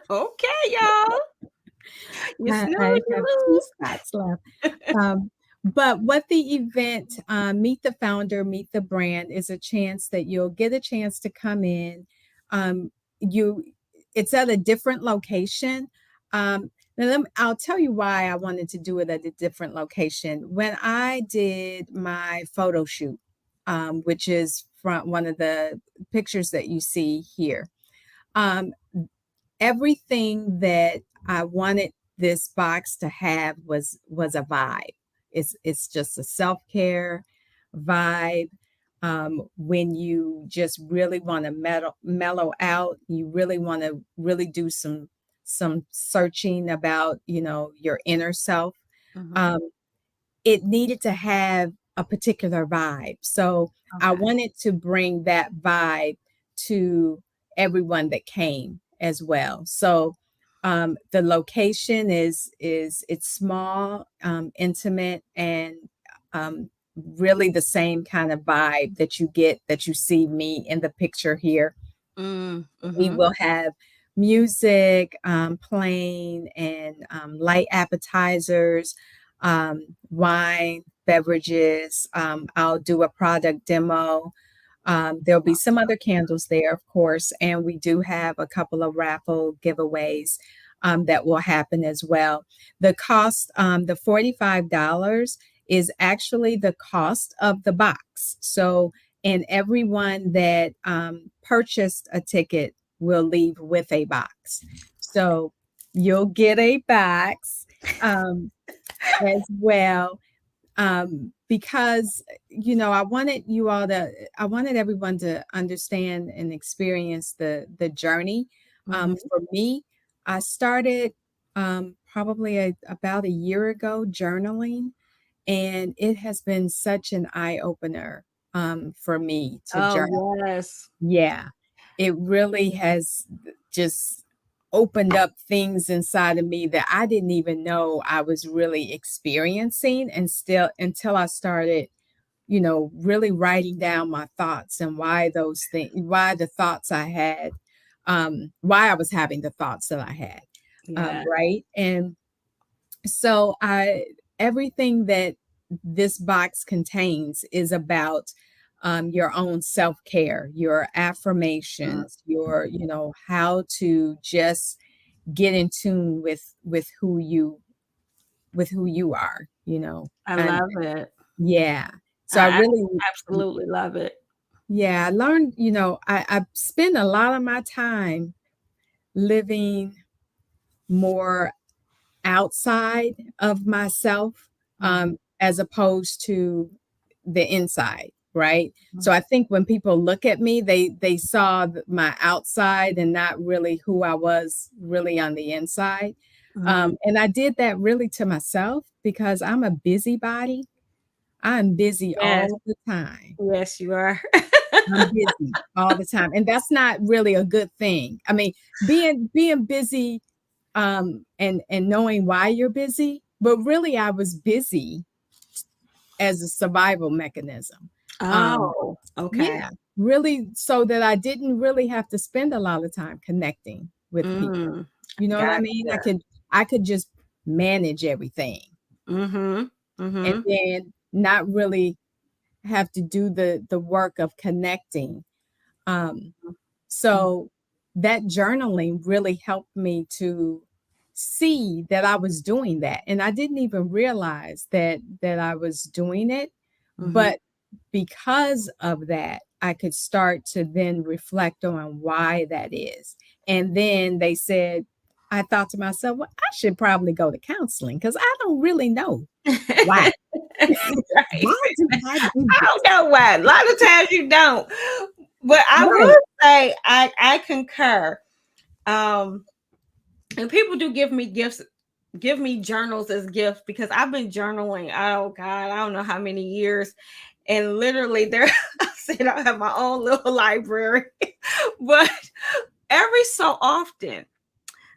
Okay, y'all. You I snooze, you have two lose. spots left. Um, but what the event, Meet the Founder, Meet the Brand, is a chance that you'll get a chance to come in. Um, you, it's at a different location. I'll tell you why I wanted to do it at a different location. When I did my photo shoot, which is from one of the pictures that you see here, um, everything that I wanted this box to have was a vibe. It's just a self-care vibe. When you just really want to mellow out, you really want to really do some searching about, your inner self. Mhm. Um, it needed to have a particular vibe. So I Okay. wanted to bring that vibe to everyone that came as well. So the location is it's small, intimate, and really the same kind of vibe that you get that you see me in the picture here. We Mm-hmm. will have music playing and light appetizers, wine, beverages. I'll do a product demo. There'll be some other candles there, of course, and we do have a couple of raffle giveaways that will happen as well. The cost, the $45 is actually the cost of the box. So, and everyone that purchased a ticket will leave with a box. So you'll get a box as well, because I wanted everyone to understand and experience the journey. Mm-hmm. For me, I started probably about a year ago journaling, and it has been such an eye opener for me to journal. Oh yes. Yeah, it really has just opened up things inside of me that I didn't even know I was really experiencing, and still until I started, really writing down my thoughts and why those things, why the thoughts I had, why I was having the thoughts that I had, Yeah. right? And so everything that this box contains is about your own self-care, your Mm. affirmations, your, how to just get in tune with who you are, I and love it. yeah. So I I really, absolutely love it. yeah, I learned, I spend a lot of my time living more outside of myself, Mhm. as opposed to the inside, right? Mhm. So I think when people look at me, they saw my outside and not really who I was really on the inside. Mhm. And I did that really to myself because I'm a busybody. I'm busy Yes. all the time. Yes, you are. I'm busy all the time, and that's not really a good thing. I mean, being busy, and knowing why you're busy, but really I was busy as a survival mechanism. Um, Oh, okay. yeah, really, so that I didn't really have to spend a lot of time connecting with people. Mm. You know what I mean? Gotcha. I could just manage everything Mhm. and Mhm. then not really have to do the work of connecting. Um, Mhm. so that journaling really helped me to see that I was doing that. And I didn't even realize that I was doing it. Hmm. But because of that, I could start to then reflect on why that is. And then they said, I thought to myself, well, I should probably go to counseling because I don't really know why. Right. Why do I do I this? don't know why. A lot of times you don't. But I Right. would say I concur. Um, and people do give me gifts, give me journals as gifts because I've been journaling. Oh God, I don't know how many years. And literally there I said I have my own little library. But every so often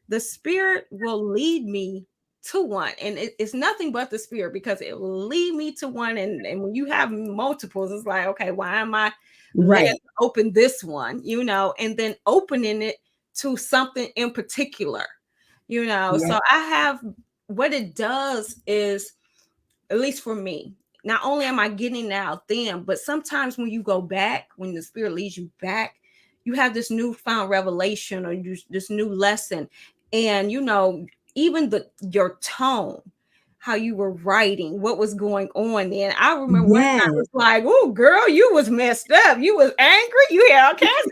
the spirit will lead me to one, and it's nothing but the spirit because it will lead me to one. And when you have multiples, it's like, okay, why am I led to Right. open this one, and then opening it to something in particular, Yeah. so I have, what it does is, at least for me, not only am I getting out then, but sometimes when you go back, when the spirit leads you back, you have this newfound revelation or this new lesson. And even your tone, how you were writing, what was going on then. I remember one time I Yes. was like, oh girl, you was messed up. You was angry, you had all kinds.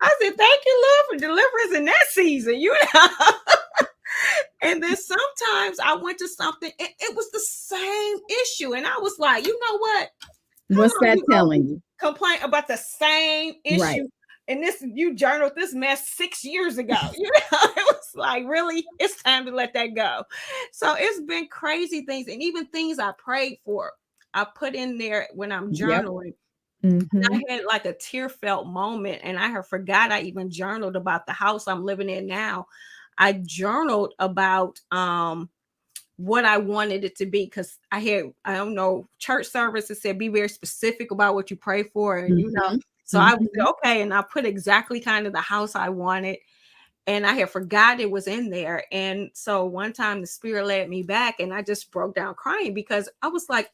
I said, thank you, Lord, for deliverance in that season. And then sometimes I went to something, and it was the same issue. And I was like, you know what? How What's long that you gonna telling you? complain about the same Right. issue? And this, you journaled this mess 6 years ago. It was like, really, it's time to let that go. So it's been crazy things, and even things I prayed for, I put in there when I'm Yep. journaling. Hmm. I had like a tear felt moment, and I had forgot I even journaled about the house I'm living in now. I journaled about what I wanted it to be, because I don't know, church services said be very specific about what you pray for, and Hmm. so I was Hmm. okay, and I put exactly kind of the house I wanted, and I had forgot it was in there. And so one time the spirit led me back, and I just broke down crying because I was like,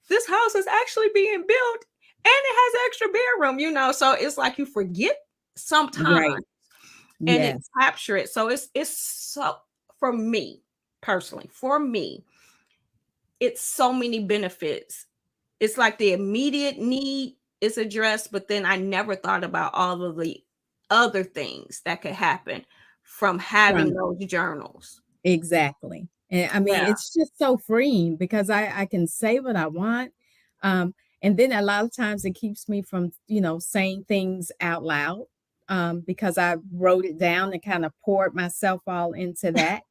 this house is actually being built and it has extra bedroom. So it's like you forget sometimes, Right. and it Yes. capture it. So it's so, for me personally, for me, it's so many benefits. It's like the immediate need is addressed, but then I never thought about all of the other things that could happen from having From those journals. exactly. And I mean, Yeah. it's just so freeing because I can say what I want. Um, and then a lot of times it keeps me from, saying things out loud, because I wrote it down and kind of poured myself all into that.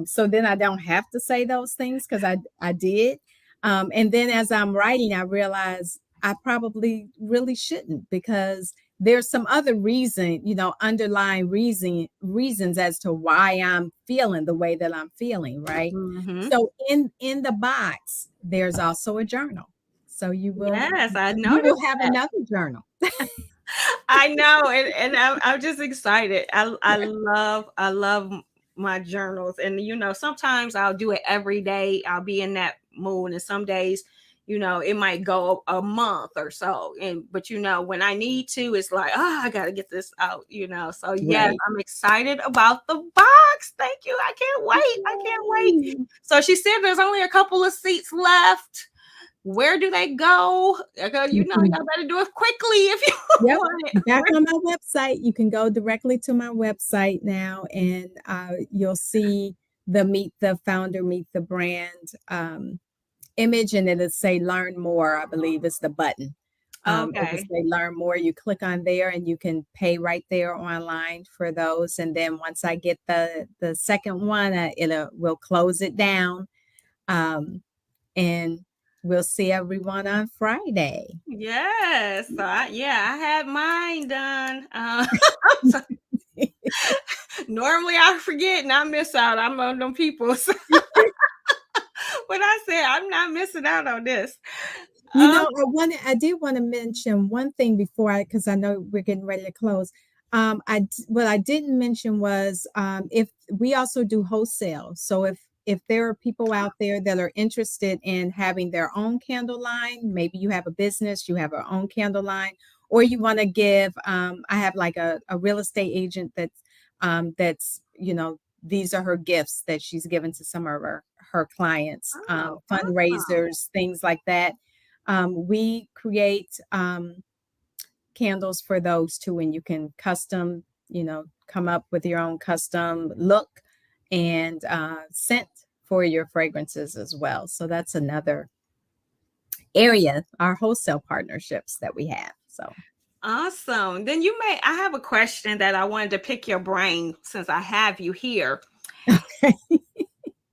So then I don't have to say those things because I did. And then as I'm writing, I realize I probably really shouldn't because there's some other reason, underlying reasons as to why I'm feeling the way that I'm feeling, right? Hmm. So in the box, there's also a journal. So Yes, I you will noticed have that. another journal. I know, and I'm just excited. I love my journals, and sometimes I'll do it every day. I'll be in that mood, and some days, it might go a month or so. And but when I need to, it's like, oh, I gotta get this out. So yes, Right. I'm excited about the box. Thank you. I can't wait. I can't wait. Yay. So she said there's only a couple of seats left. Where do they go? You Y'all can, better do it quickly if you yep, want it. back on my website. You can go directly to my website now, and you'll see the Meet the Founder, Meet the Brand image, and it'll say learn more, I believe is the button. It will Okay. say learn more. You click on there and you can pay right there online for those. And then once I get the second one, we'll close it down. And we'll see everyone on Friday. Yes. So I had mine done. So normally I forget and I miss out. I'm one of them people. So, but I said I'm not missing out on this. Um, I did want to mention one thing before because I know we're getting ready to close. What I didn't mention was if we also do wholesale. So if there are people out there that are interested in having their own candle line, maybe you have a business, you have your own candle line, or you want to give. I have like a real estate agent that's these are her gifts that she's given to some of her clients, Oh, awesome. fundraisers, things like that. We create candles for those too, and you can custom, come up with your own custom look and scent for your fragrances as well. So that's another area, our wholesale partnerships that we have. So Awesome. Then I have a question that I wanted to pick your brain since I have you here.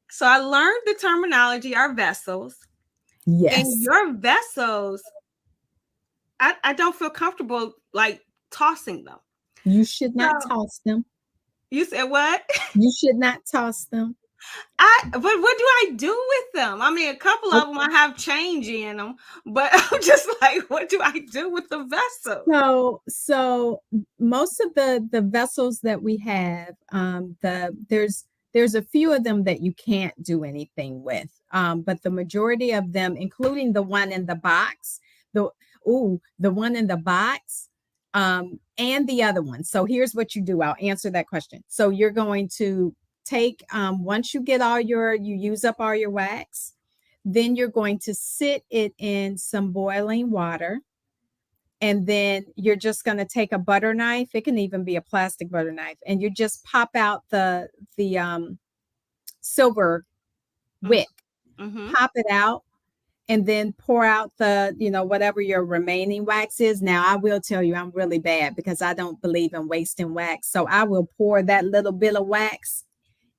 So I learned the terminology are vessels, and yes, your vessels, I don't feel comfortable like tossing them. you should So not toss them. you said what? You should not toss them. But what do I do with them? I mean, a couple of them I have change in them, but I'm just like, what do I do with the vessel? So most of the vessels that we have, there's a few of them that you can't do anything with, but the majority of them, including the one in the box, the the one in the box, and the other one. So here's what you do. I'll answer that question. So you're going to take, once you get you use up all your wax, then you're going to sit it in some boiling water, and then you're just going to take a butter knife. It can even be a plastic butter knife, and you just pop out the silver wick, Mm-hmm. pop it out, and then pour out the, whatever your remaining wax is. Now I will tell you, I'm really bad because I don't believe in wasting wax, so I will pour that little bit of wax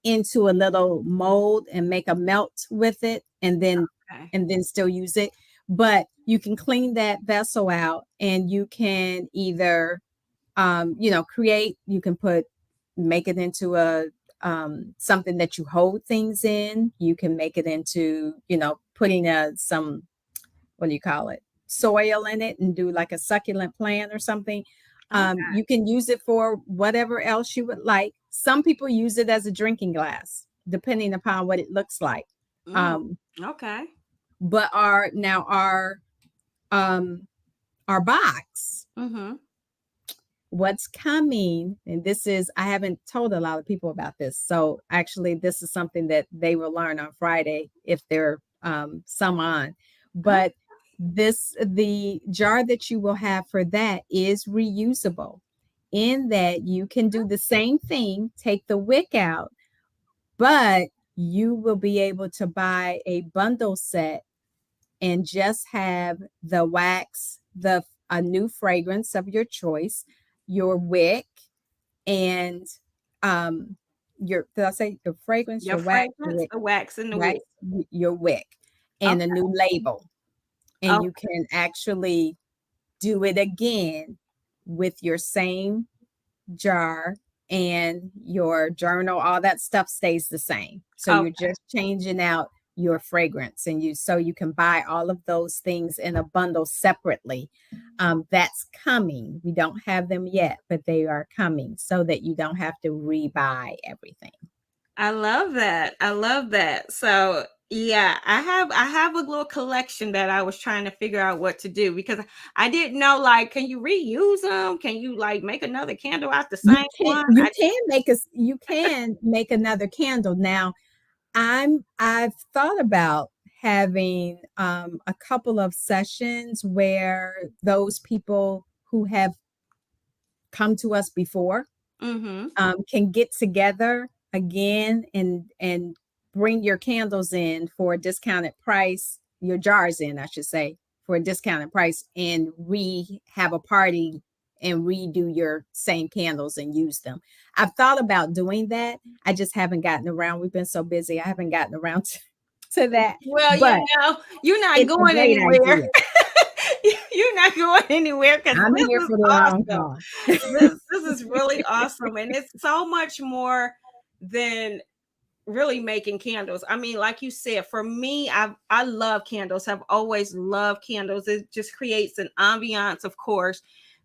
into a little mold and make a melt with it, and then Okay. still use it. But you can clean that vessel out, and you can either you can make it into a something that you hold things in. You can make it into, putting some, what do you call it, soil in it, and do like a succulent plant or something. Okay. You can use it for whatever else you would like. Some people use it as a drinking glass, depending upon what it looks like. Mm, Um, okay. but um, our box, Mm-hmm. what's coming, and this is, I haven't told a lot of people about this. So actually, this is something that they will learn on Friday if they're some on. But the jar that you will have for that is reusable, in that you can do the same thing, take the wick out, but you will be able to buy a bundle set and just have the wax, a new fragrance of your choice, your wick, and did I say your fragrance, Your your wax, fragrance, the wax, and the wax, wick. your wick, and a Okay. new label. And Oh, you can actually do it again with your same jar, and your journal, all that stuff stays the same. So oh, you're just changing out your fragrance, and you can buy all of those things in a bundle separately. That's coming. We don't have them yet, but they are coming, so that you don't have to rebuy everything. I love that. I love that. So yeah, I have a little collection that I was trying to figure out what to do because I didn't know, like, can you reuse them? Can you like make another candle out the You same can one? you can make us you can make another candle. Now, I've thought about having a couple of sessions where those people who have come to us before Mm-hmm. can get together again, and bring your candles in for a discounted price, your jars in, I should say, for a discounted price, and have a party and redo your same candles and use them. I've thought about doing that. I just haven't gotten around. We've been so busy. I haven't gotten around to that, Well, but you're not it's a going great anywhere. idea. You're not going anywhere because I'm this here is for the long awesome. haul. This is really awesome, and it's so much more than really making candles. I mean, like you said, for me, I love candles. Have always loved candles. It just creates an ambiance, of course.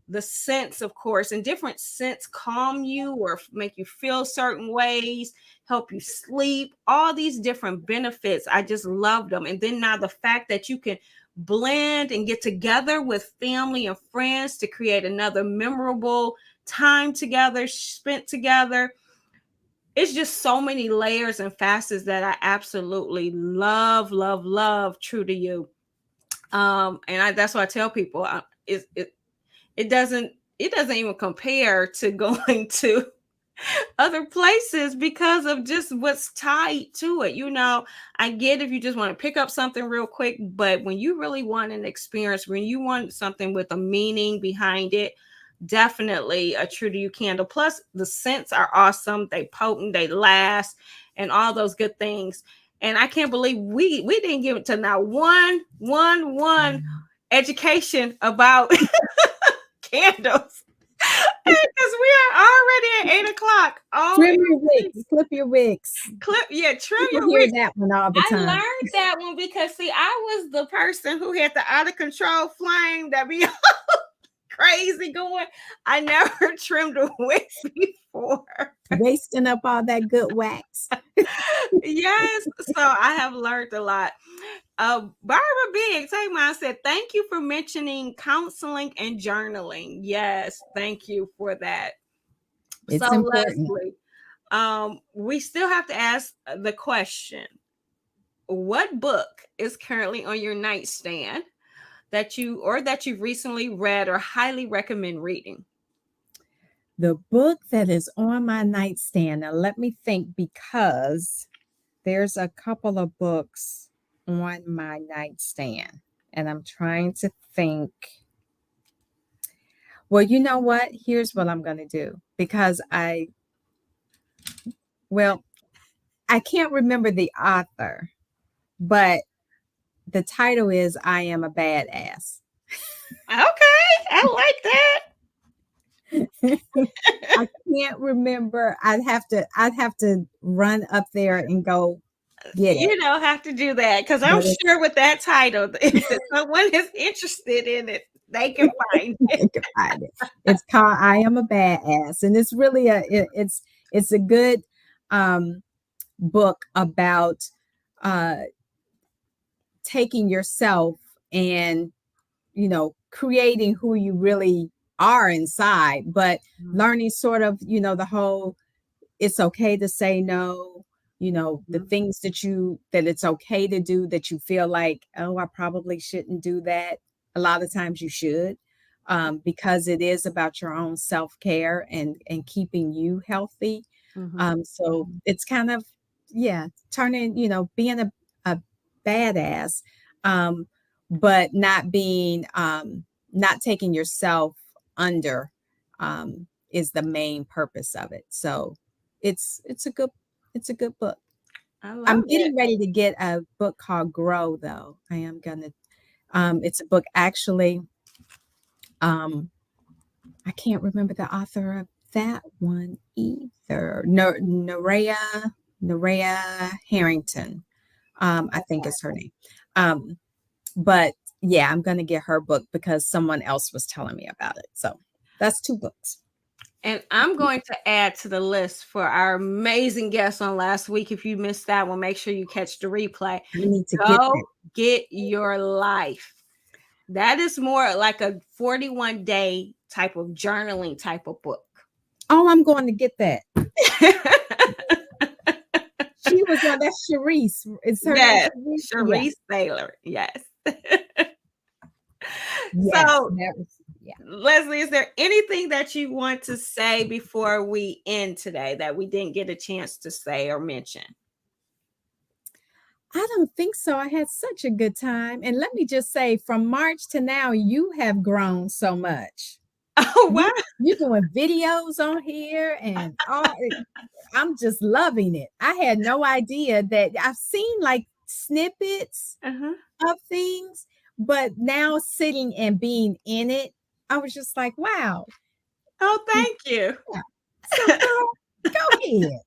The scents, of course, and different scents calm you or make you feel certain ways, help you sleep. All these different benefits. I just love them. And then now the fact that you can blend and get together with family and friends to create another memorable time together, spent together. it's just so many layers and facets that I absolutely love, love, love. True to you. That's why I tell people, it doesn't it doesn't even compare to going to other places because of just what's tied to it. I get if you just want to pick up something real quick, but when you really want an experience, when you want something with a meaning behind it, definitely a True to You candle. Plus, the scents are awesome. They potent, they last, and all those good things. And I can't believe we didn't give it to now one education about candles because we are already at 8 o'clock. Trim your wicks, clip your wicks. Trim People your hear wicks. that one all the I time. learned that one because see, I was the person who had the out of control flame that be crazy going. I never trimmed a wick before. Wasting up all that good wax. Yes, so I have learned a lot. Barbara Big, take mine said, thank you for mentioning counseling and journaling. Yes, thank you for that. So It's important. Leslie, we still have to ask the question: what book is currently on your nightstand that you've recently read or highly recommend reading? The book that is on my nightstand, now let me think because there's a couple of books on my nightstand and I'm trying to think. Well, you know what? Here's what I'm going to do because well, I can't remember the author, but the title is I Am a Badass. Okay, I like that. I can't remember. I'd have to run up there and go get it. You don't have to do that because I'm But sure with that title, if someone is interested in it, they can find it. I can find it. It's called I Am a Badass. And it's really it's a good um book about uh taking yourself and creating who you really are inside, but learning sort of, the whole it's okay to say no, the Mhm, things that it's okay to do that you feel like, oh, I probably shouldn't do that. A lot of times you should, because it is about your own self-care and keeping you healthy. mhm, So it's kind of, yeah, turning, being a badass, um, but not taking yourself under, is the main purpose of it. So it's a good book. I I'm love it. getting ready to get a book called Grow though. I am gonna it's a book actually, um I can't remember the author of that one either. No, Nerea Harrington, I think is her name. Um, but yeah, I'm gonna get her book because someone else was telling me about it. So that's two books. And I'm going to add to the list for our amazing guest on last week. If you missed that one, make sure you catch the replay. I need to get Go that. Get Your Life. That is more like a 41-day type of journaling type of book. Oh, I'm going to get that. She was on that Charisse. Is her name Yes, Charisse? Yeah. Cherise Taylor. Yes. Yes. So, That was yeah. Leslie, is there anything that you want to say before we end today that we didn't get a chance to say or mention? I don't think so. I had such a good time. And let me just say, from March to now, you have grown so much. Oh, wow. You're doing videos on here and all. I'm just loving it. I had no idea that I've seen like snippets Uh-huh. of things, but now sitting and being in it, I was just like, wow. Oh, Yeah. thank you. So, girl, go ahead.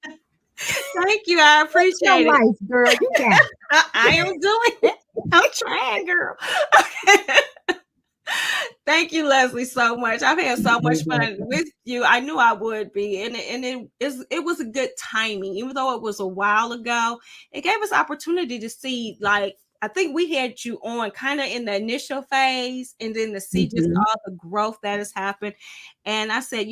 Thank you. I Live your appreciate it. life, girl. You got it. I am doing it. I'm trying, girl. Thank you, Leslie, so much. I've had so You're much fun welcome. with you. I knew I would be, it was a good timing, even though it was a while ago. It gave us opportunity to see, like, I think we had you on kind of in the initial phase, and then to see just Mhm. all the growth that has happened. And I said,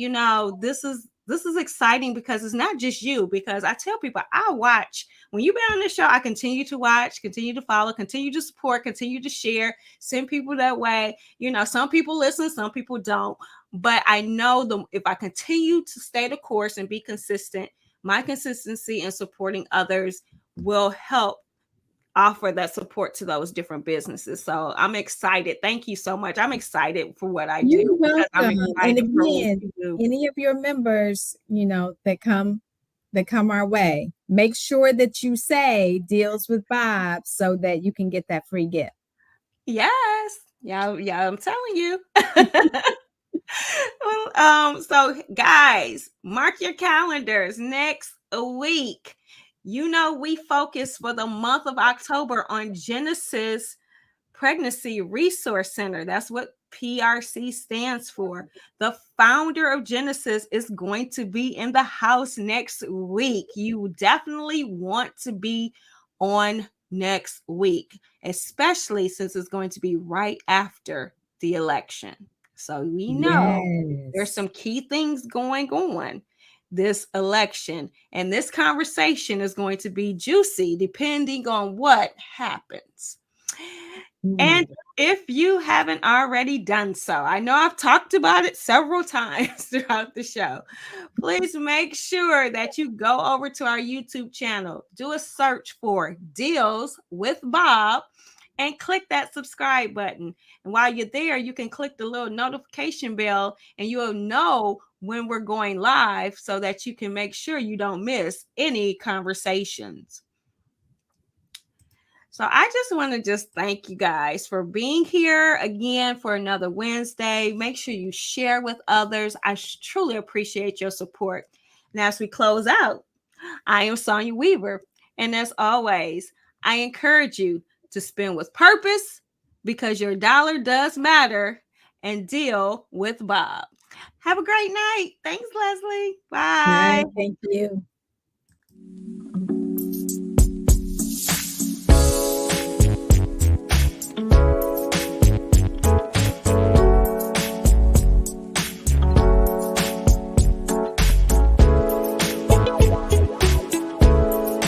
this is this is exciting because it's not just you. Because I tell people, I watch when you've been on this show, I continue to watch, continue to follow, continue to support, continue to share, send people that way. You know, some people listen, some people don't. But I know if I continue to stay the course and be consistent, my consistency in supporting others will help offer that support to those different businesses. So I'm excited. Thank you so much. I'm excited for what I do You're because I'm welcome. And excited for what again, you do. any of your members, that come our way, make sure that you say deals with Bob so that you can get that free gift. Yes. Yeah, yeah, I'm telling you. Well, so guys, mark your calendars next week. You know, we focus for the month of October on Genesis Pregnancy Resource Center. That's what PRC stands for. The founder of Genesis is going to be in the house next week. You definitely want to be on next week, especially since it's going to be right after the election. So we know there's Yes. some key things going on this election, and this conversation is going to be juicy depending on what happens. And Mm. if you haven't already done so, I know I've talked about it several times throughout the show. Please make sure that you go over to our YouTube channel, do a search for Deals with Bob, and click that subscribe button. And while you're there, you can click the little notification bell and you'll know when we're going live so that you can make sure you don't miss any conversations. So I just want to just thank you guys for being here again for another Wednesday. Make sure you share with others. I truly appreciate your support. And as we close out, I am Sonia Weaver. And as always, I encourage you to spend with purpose because your dollar does matter and deal with Bob. Have a great night. Thanks, Leslie. All Bye. right. Thank you.